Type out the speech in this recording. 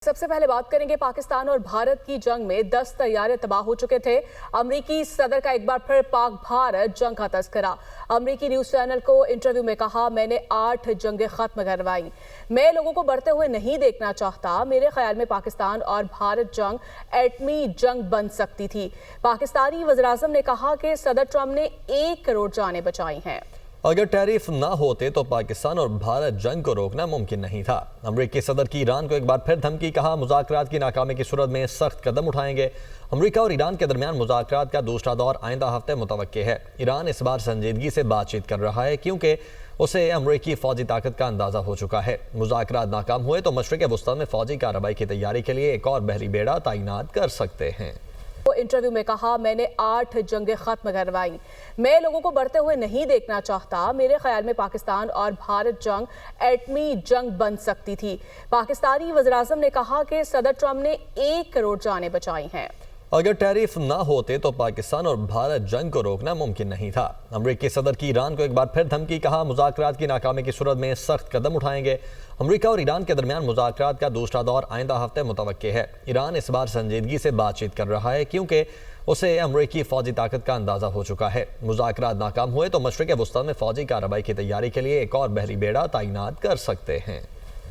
सबसे पहले बात करेंगे पाकिस्तान और भारत की जंग में 10 तैयारे तबाह हो चुके थे। अमरीकी सदर का एक बार फिर पाक भारत जंग का तस्करा। अमरीकी न्यूज चैनल को इंटरव्यू में कहा, मैंने 8 जंगें खत्म करवाई। मैं लोगों को बढ़ते हुए नहीं देखना चाहता। मेरे ख्याल में पाकिस्तान और भारत जंग एटमी जंग बन सकती थी। पाकिस्तानी वज़ीर-ए-आज़म ने कहा कि सदर ट्रंप ने 1 करोड़ जानें बचाई हैं। अगर टैरिफ ना होते तो पाकिस्तान और भारत जंग को रोकना मुमकिन नहीं था। अमरीकी सदर की ईरान को एक बार फिर धमकी, कहा मुज़ाकरात की नाकामी की सूरत में सख्त कदम उठाएंगे। अमरीका और ईरान के दरमियान मुज़ाकरात का दूसरा दौर आइंदा हफ्ते मुतवक्के है। ईरान इस बार संजीदगी से बातचीत कर रहा है क्योंकि उसे अमरीकी फौजी ताकत का अंदाजा हो चुका है। मुज़ाकरात नाकाम हुए तो मशरिक़ वुस्ता में फौजी कार्रवाई की तैयारी के लिए एक और बहरी बेड़ा तैनात कर सकते हैं। वो इंटरव्यू में कहा, मैंने 8 जंगें खत्म करवाई। मैं लोगों को बढ़ते हुए नहीं देखना चाहता। मेरे ख्याल में पाकिस्तान और भारत जंग एटमी जंग बन सकती थी। पाकिस्तानी वज़ीर-ए-आज़म ने कहा कि सदर ट्रंप ने 1 करोड़ जानें बचाई हैं। अगर टैरिफ ना होते तो पाकिस्तान और भारत जंग को रोकना मुमकिन नहीं था। अमरीकी सदर की ईरान को एक बार फिर धमकी, कहा मुज़ाकरात की नाकामी की सूरत में सख्त कदम उठाएंगे। अमरीका और ईरान के दरमियान मुज़ाकरात का दूसरा दौर आइंदा हफ्ते मुतवक्के है। ईरान इस बार संजीदगी से बातचीत कर रहा है क्योंकि उसे अमरीकी फौजी ताकत का अंदाजा हो चुका है। मुज़ाकरात नाकाम हुए तो मशरिक़ वुस्ता में फौजी कार्रवाई की तैयारी के लिए एक और बहरी बेड़ा तैनात कर सकते हैं।